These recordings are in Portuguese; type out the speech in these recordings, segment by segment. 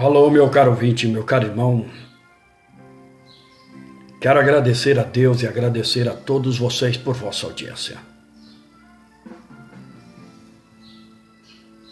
Alô, meu caro ouvinte, meu caro irmão. Quero agradecer a Deus e agradecer a todos vocês por vossa audiência.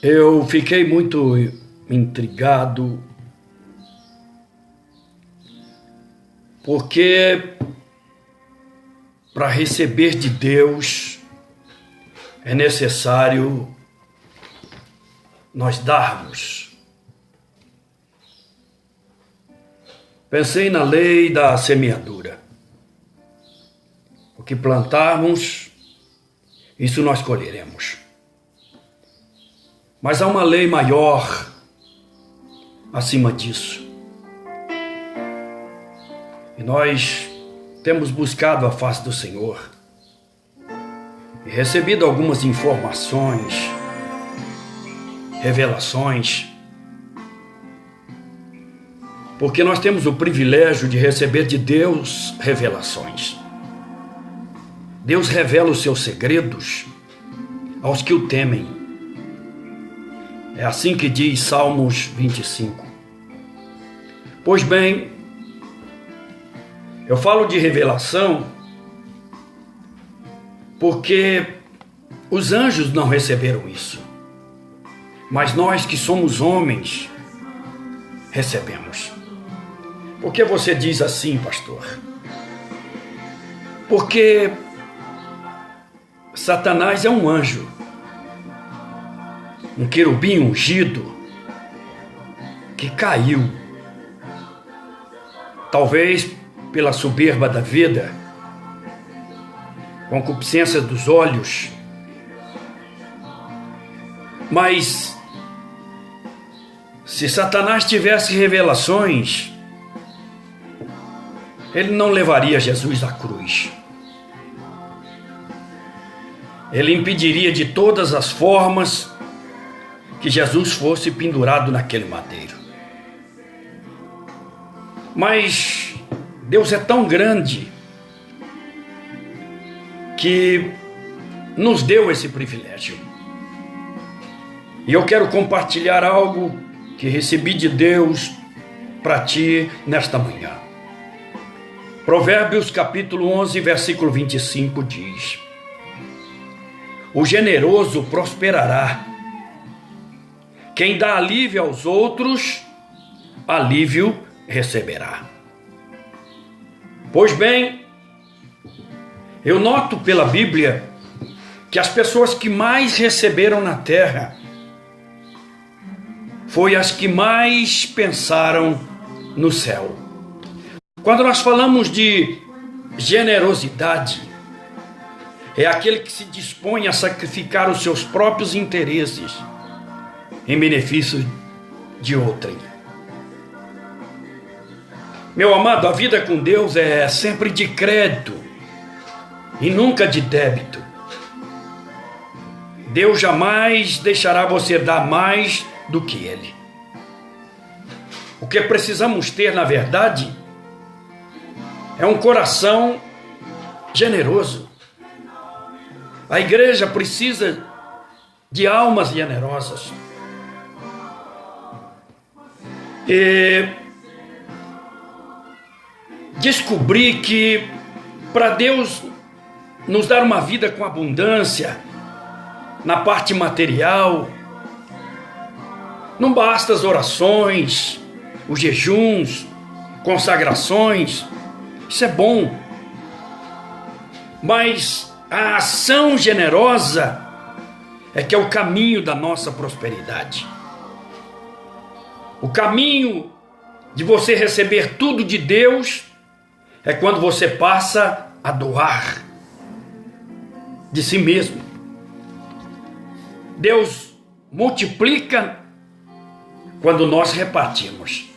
Eu fiquei muito intrigado porque para receber de Deus é necessário nós darmos. Pensei na lei da semeadura. O que plantarmos, isso nós colheremos. Mas há uma lei maior acima disso. E nós temos buscado a face do Senhor e recebido algumas informações, revelações, porque nós temos o privilégio de receber de Deus revelações. Deus revela os seus segredos aos que o temem. É assim que diz Salmos 25. Pois bem, eu falo de revelação porque os anjos não receberam isso. Mas nós que somos homens, recebemos. Por que você diz assim, pastor? Porque Satanás é um anjo, um querubim ungido que caiu, talvez pela soberba da vida, concupiscência dos olhos, mas se Satanás tivesse revelações, ele não levaria Jesus à cruz. Ele impediria de todas as formas que Jesus fosse pendurado naquele madeiro. Mas Deus é tão grande que nos deu esse privilégio. E eu quero compartilhar algo que recebi de Deus para ti nesta manhã. Provérbios capítulo 11, versículo 25 diz: o generoso prosperará. Quem dá alívio aos outros, alívio receberá. Pois bem, eu noto pela Bíblia que as pessoas que mais receberam na terra foi as que mais pensaram no céu. Quando nós falamos de generosidade, é aquele que se dispõe a sacrificar os seus próprios interesses em benefício de outrem. Meu amado, a vida com Deus é sempre de crédito e nunca de débito. Deus jamais deixará você dar mais do que Ele. O que precisamos ter, na verdade, é um coração generoso. A igreja precisa de almas generosas. E descobri que para Deus nos dar uma vida com abundância na parte material, não basta as orações, os jejuns, consagrações, isso é bom, mas a ação generosa é que é o caminho da nossa prosperidade. O caminho de você receber tudo de Deus é quando você passa a doar de si mesmo. Deus multiplica quando nós repartimos.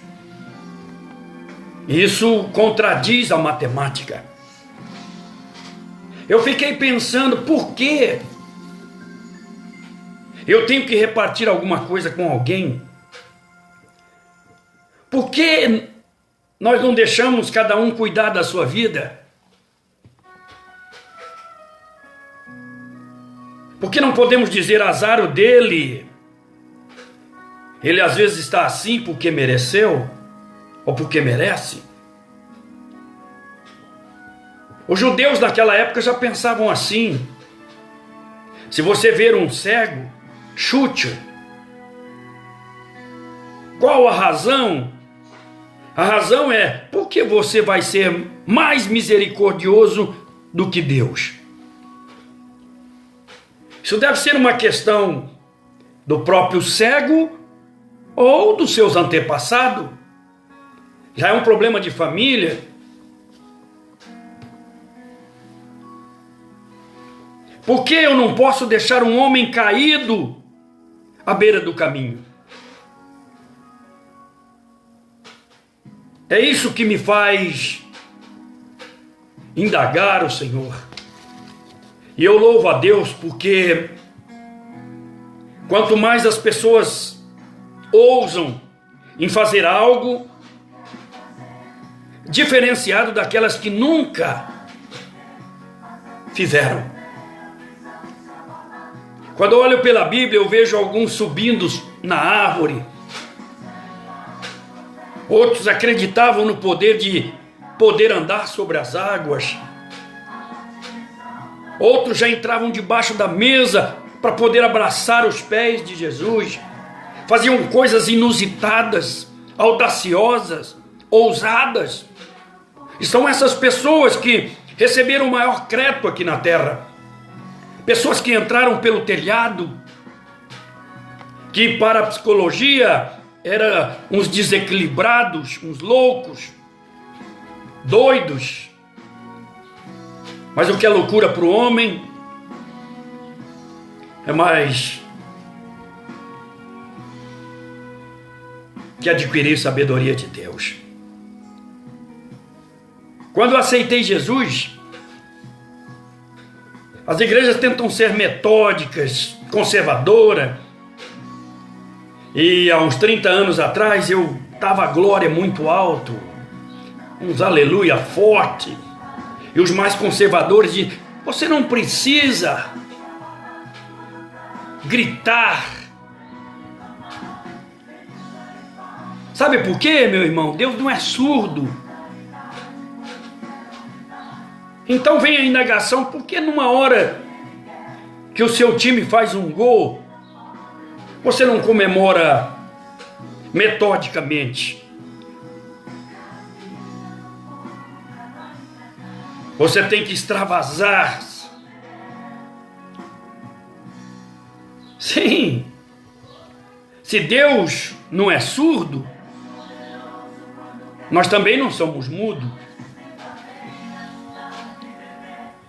Isso contradiz a matemática. Eu fiquei pensando, por que eu tenho que repartir alguma coisa com alguém? Por que nós não deixamos cada um cuidar da sua vida? Por que não podemos dizer azar o dele Ele às vezes está assim porque mereceu ou porque merece. Os judeus naquela época já pensavam assim: se você ver um cego, chute-o. Qual a razão? A razão é porque você vai ser mais misericordioso do que Deus. Isso deve ser uma questão do próprio cego ou dos seus antepassados. Já é um problema de família. Por que eu não posso deixar um homem caído à beira do caminho? É isso que me faz indagar o Senhor. E eu louvo a Deus porque quanto mais as pessoas ousam em fazer algo diferenciado daquelas que nunca fizeram. Quando eu olho pela Bíblia, eu vejo alguns subindo na árvore. Outros acreditavam no poder de poder andar sobre as águas. Outros já entravam debaixo da mesa para poder abraçar os pés de Jesus. Faziam coisas inusitadas, audaciosas, ousadas. E são essas pessoas que receberam o maior crédito aqui na terra. Pessoas que entraram pelo telhado, que para a psicologia eram uns desequilibrados, uns loucos, doidos. Mas o que é loucura para o homem é mais que adquirir sabedoria de Deus. Quando eu aceitei Jesus, as igrejas tentam ser metódicas, conservadoras. E há uns 30 anos atrás eu estava a glória muito alto, uns aleluia forte. E os mais conservadores dizem: você não precisa gritar. Sabe por quê, meu irmão? Deus não é surdo. Então vem a indagação: por que numa hora que o seu time faz um gol, você não comemora metodicamente? Você tem que extravasar. Sim. Se Deus não é surdo, nós também não somos mudos.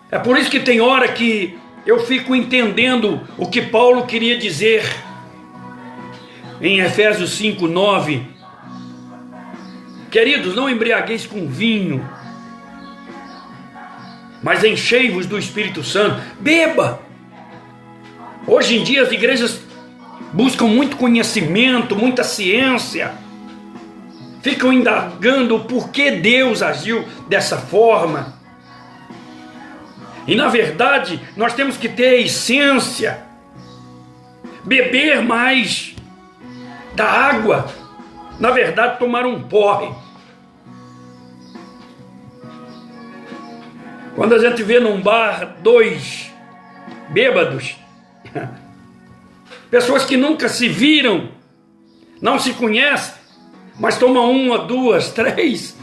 É por isso que tem hora que eu fico entendendo o que Paulo queria dizer em Efésios 5:9. Queridos, não embriagueis com vinho, mas enchei-vos do Espírito Santo. Beba. Hoje em dia as igrejas buscam muito conhecimento, muita ciência. Ficam indagando o porquê Deus agiu dessa forma. E na verdade, nós temos que ter a essência. Beber mais da água. Na verdade, tomar um porre. Quando a gente vê num bar 2 bêbados, pessoas que nunca se viram, não se conhecem, mas tomam 1, 2, 3,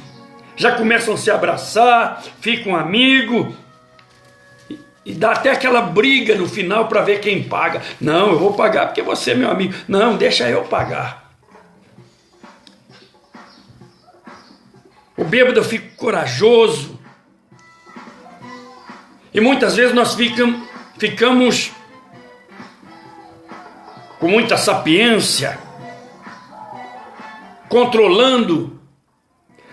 já começam a se abraçar, ficam amigos, e dá até aquela briga no final para ver quem paga. Não, eu vou pagar porque você é meu amigo. Não, deixa eu pagar. O bêbado fica corajoso. E muitas vezes nós ficamos com muita sapiência, controlando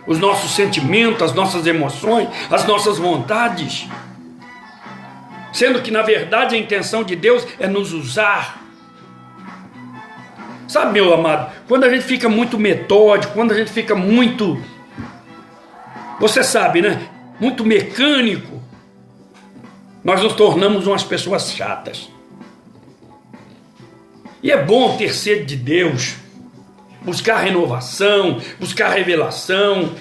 os nossos sentimentos, as nossas emoções, as nossas vontades. Sendo que, na verdade, a intenção de Deus é nos usar. Sabe, meu amado, quando a gente fica muito metódico, quando a gente fica muito, você sabe, né? Muito mecânico, nós nos tornamos umas pessoas chatas. E é bom ter sede de Deus. buscar renovação, buscar revelação.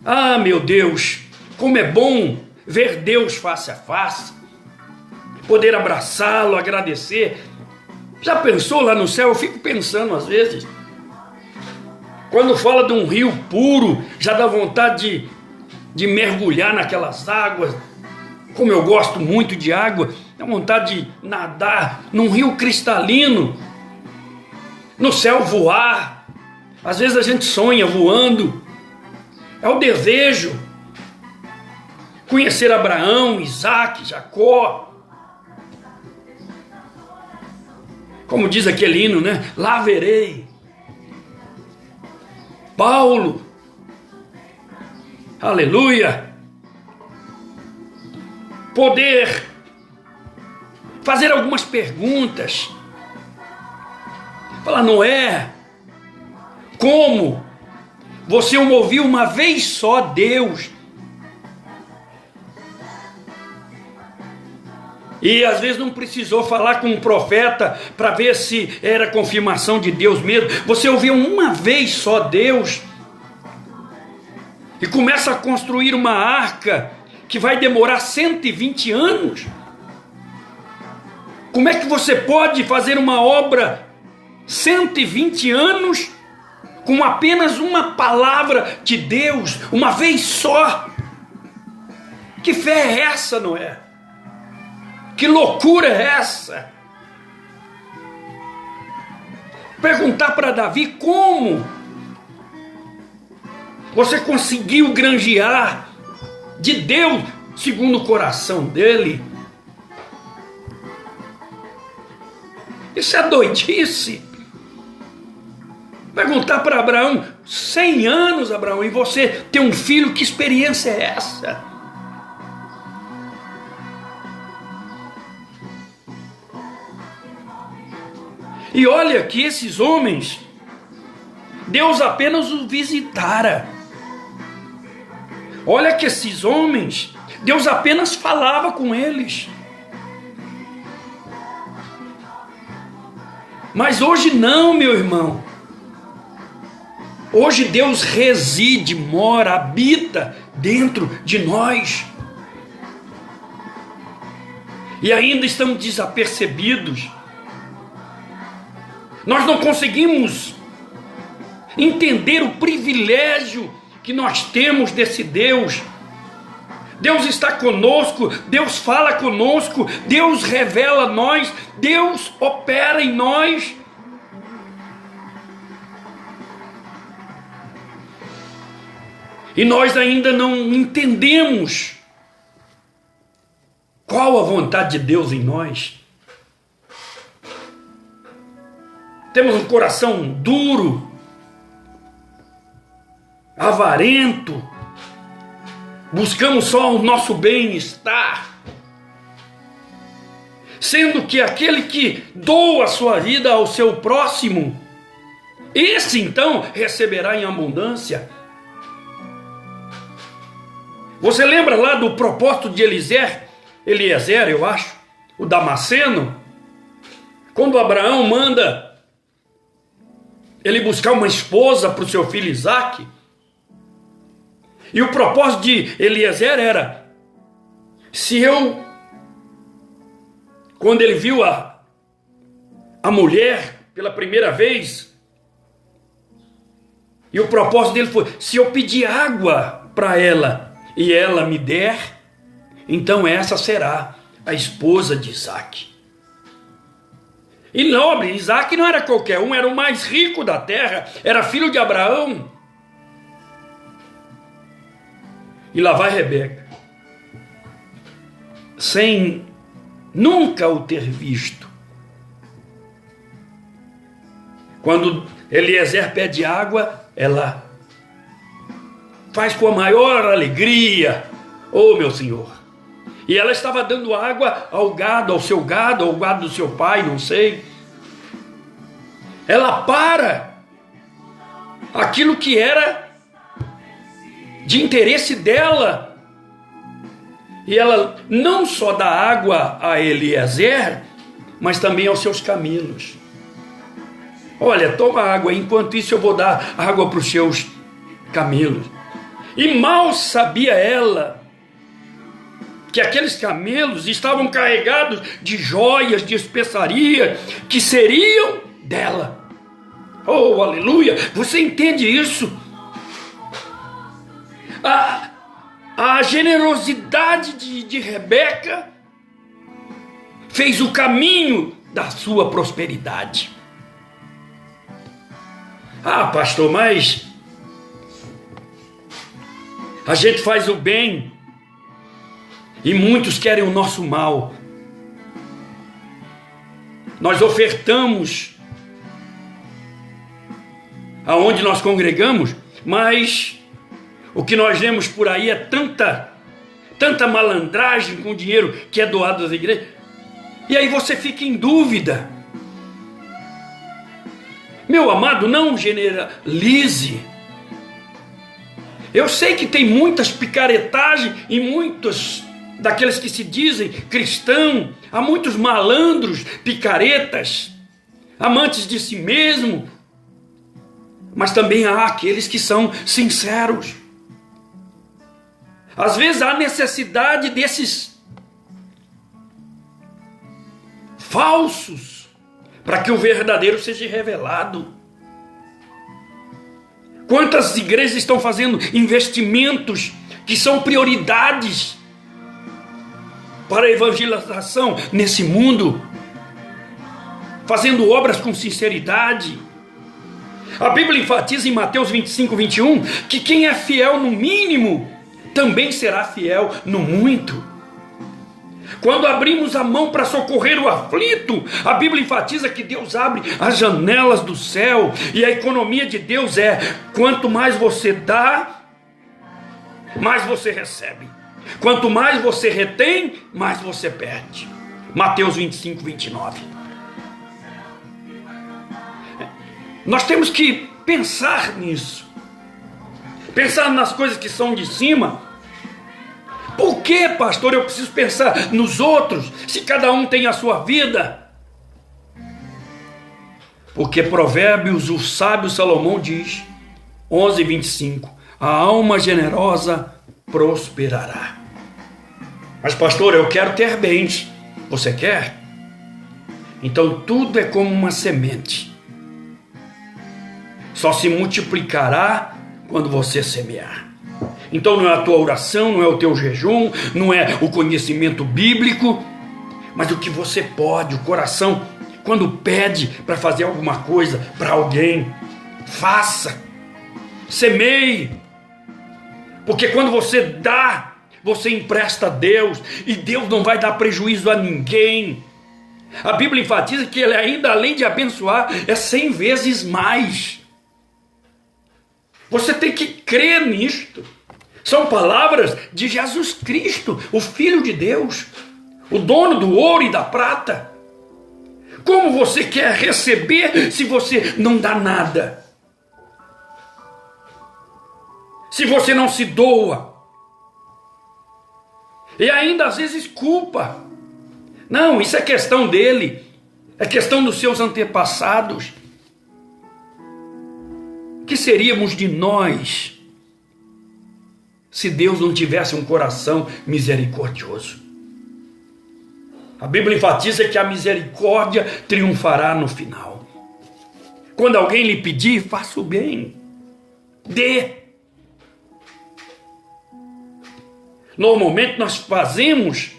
Ah, meu Deus, como é bom ver Deus face a face, poder abraçá-lo, agradecer. Já pensou lá no céu? Eu fico pensando às vezes, quando fala de um rio puro, já dá vontade de mergulhar naquelas águas. Como eu gosto muito de água, dá vontade de nadar num rio cristalino, no céu voar. Às vezes a gente sonha voando. É o desejo. Conhecer Abraão, Isaac, Jacó. Como diz aquele hino, né? Lá verei. Paulo. Aleluia. Poder fazer algumas perguntas. Falar, Noé, como você ouviu uma vez só Deus? E às vezes não precisou falar com um profeta para ver se era confirmação de Deus mesmo. Você ouviu uma vez só Deus e começa a construir uma arca que vai demorar 120 anos. Como é que você pode fazer uma obra 120 anos com apenas uma palavra de Deus, uma vez só? Que fé é essa, Noé? Que loucura é essa? Perguntar para Davi como você conseguiu granjear de Deus segundo o coração dele. Isso é doidice. Perguntar para Abraão, 100 anos, Abraão, e você ter um filho, que experiência é essa? E olha que esses homens, Deus apenas os visitara. Olha que esses homens, Deus apenas falava com eles. Mas hoje não, meu irmão. Hoje Deus reside, mora, habita dentro de nós. E ainda estamos desapercebidos. Nós não conseguimos entender o privilégio que nós temos desse Deus. Deus está conosco, Deus fala conosco, Deus revela a nós, Deus opera em nós. E nós ainda não entendemos qual a vontade de Deus em nós. Temos um coração duro, avarento, buscamos só o nosso bem-estar, sendo que aquele que doa a sua vida ao seu próximo, esse então receberá em abundância. Você lembra lá do propósito de Eliezer, eu acho, o Damasceno, quando Abraão manda ele buscar uma esposa para o seu filho Isaque? E o propósito de Eliezer era, quando ele viu a mulher pela primeira vez, e o propósito dele foi, se eu pedir água para ela e ela me der, então essa será a esposa de Isaque. E nobre, Isaque não era qualquer um, era o mais rico da terra, era filho de Abraão. E lá vai Rebeca, sem nunca o ter visto. Quando Eliezer pede água, ela faz com a maior alegria, oh meu Senhor. E ela estava dando água ao gado, ao seu gado, ao gado do seu pai, não sei. Ela para aquilo que era de interesse dela. E ela não só dá água a Eliezer, mas também aos seus camelos. Olha, toma água, enquanto isso eu vou dar água para os seus camelos. E mal sabia ela que aqueles camelos estavam carregados de joias, de especiarias, que seriam dela. Oh, aleluia! Você entende isso? A generosidade de Rebeca fez o caminho da sua prosperidade. Ah, pastor, mas a gente faz o bem e muitos querem o nosso mal. Nós ofertamos aonde nós congregamos, mas o que nós vemos por aí é tanta malandragem com o dinheiro que é doado às igrejas. E aí você fica em dúvida. Meu amado, não generalize. Eu sei que tem muitas picaretagens e muitos daqueles que se dizem cristão, há muitos malandros, picaretas, amantes de si mesmo, mas também há aqueles que são sinceros. Às vezes há necessidade desses falsos para que o verdadeiro seja revelado. Quantas igrejas estão fazendo investimentos que são prioridades para a evangelização nesse mundo, fazendo obras com sinceridade. A Bíblia enfatiza em Mateus 25, 21, que quem é fiel no mínimo, também será fiel no muito. Quando abrimos a mão para socorrer o aflito, a Bíblia enfatiza que Deus abre as janelas do céu, e a economia de Deus é: quanto mais você dá, mais você recebe. Quanto mais você retém, mais você perde. Mateus 25, 29. Nós temos que pensar nisso. Pensar nas coisas que são de cima. Por que, pastor, eu preciso pensar nos outros, se cada um tem a sua vida? Porque Provérbios, o sábio Salomão diz, 11, 25, a alma generosa prosperará. Mas, pastor, eu quero ter bens. Você quer? Então tudo é como uma semente. Só se multiplicará quando você semear. Então não é a tua oração, não é o teu jejum, não é o conhecimento bíblico, mas o que você pode, o coração, quando pede para fazer alguma coisa para alguém, faça, semeie, porque quando você dá, você empresta a Deus, e Deus não vai dar prejuízo a ninguém. A Bíblia enfatiza que Ele ainda, além de abençoar, é 100 vezes mais. Você tem que crer nisto. São palavras de Jesus Cristo, o Filho de Deus, o dono do ouro e da prata. Como você quer receber se você não dá nada? Se você não se doa? E ainda às vezes culpa. Não, isso é questão dele, é questão dos seus antepassados. O que seríamos de nós se Deus não tivesse um coração misericordioso? A Bíblia enfatiza que a misericórdia triunfará no final. Quando alguém lhe pedir, faça o bem, dê. Normalmente nós fazemos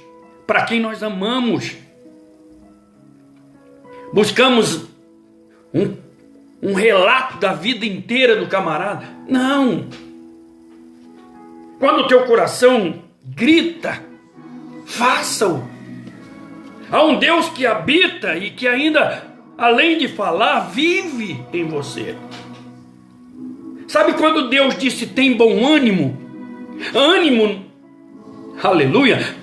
para quem nós amamos. Buscamos um relato da vida inteira do camarada. Não. Quando o teu coração grita, faça-o. Há um Deus que habita e que ainda, além de falar, vive em você. Sabe quando Deus disse tem bom ânimo? Ânimo, aleluia,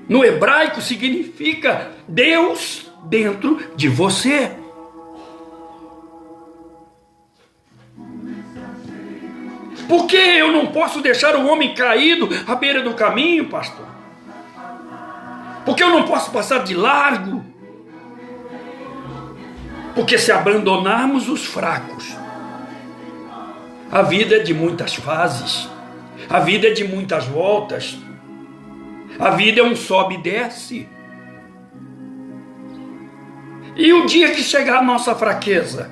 no hebraico significa Deus dentro de você. Por que eu não posso deixar o homem caído à beira do caminho, pastor? Por que eu não posso passar de largo? Porque se abandonarmos os fracos, a vida é de muitas fases, a vida é de muitas voltas, a vida é um sobe e desce. E o dia que chegar a nossa fraqueza,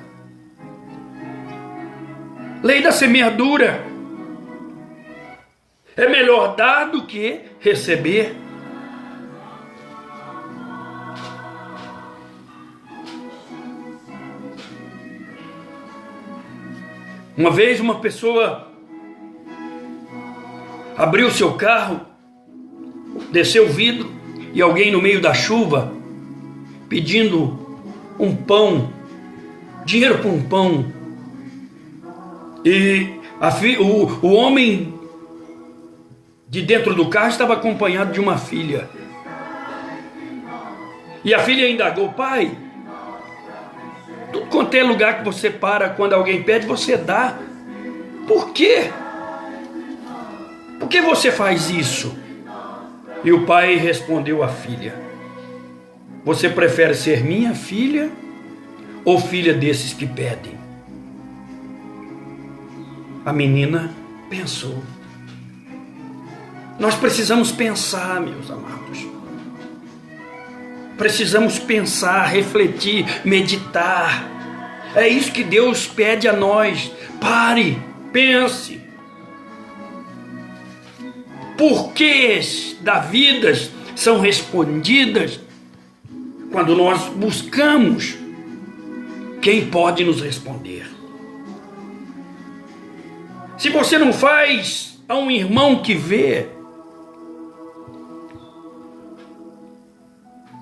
lei da semeadura, é melhor dar do que receber. Uma vez uma pessoa abriu seu carro, desceu o vidro e alguém no meio da chuva pedindo um pão, dinheiro por um pão. E o homem de dentro do carro estava acompanhado de uma filha. E a filha indagou: pai, tudo quanto é lugar que você para, quando alguém pede, você dá. Por quê? Por que você faz isso? E o pai respondeu à filha: você prefere ser minha filha ou filha desses que pedem? A menina pensou. Nós precisamos pensar, meus amados. Precisamos pensar, refletir, meditar. É isso que Deus pede a nós. Pare, pense. Porquês da vida são respondidas quando nós buscamos quem pode nos responder. Se você não faz a um irmão que vê,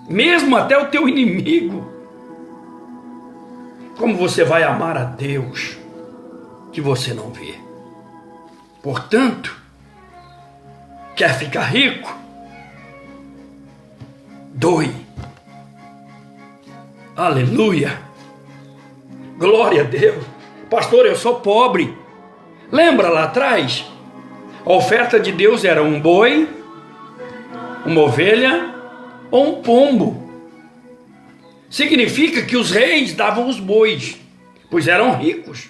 mesmo até o teu inimigo, como você vai amar a Deus que você não vê? Portanto, quer ficar rico? Doe. Aleluia. Glória a Deus. Pastor, eu sou pobre. Lembra lá atrás? A oferta de Deus era um boi, uma ovelha ou um pombo. Significa que os reis davam os bois, pois eram ricos.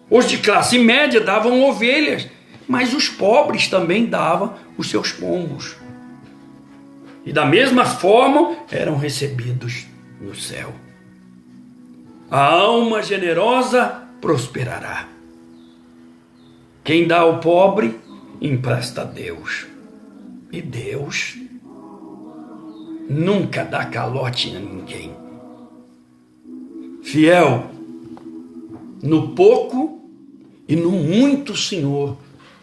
Os de classe média davam ovelhas, mas os pobres também davam os seus pombos. E da mesma forma eram recebidos no céu. A alma generosa prosperará. Quem dá ao pobre, empresta a Deus. E Deus nunca dá calote a ninguém. Fiel, no pouco e no muito o Senhor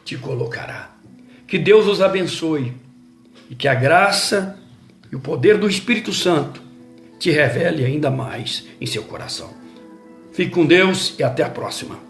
te colocará. Que Deus os abençoe e que a graça e o poder do Espírito Santo te revele ainda mais em seu coração. Fique com Deus e até a próxima.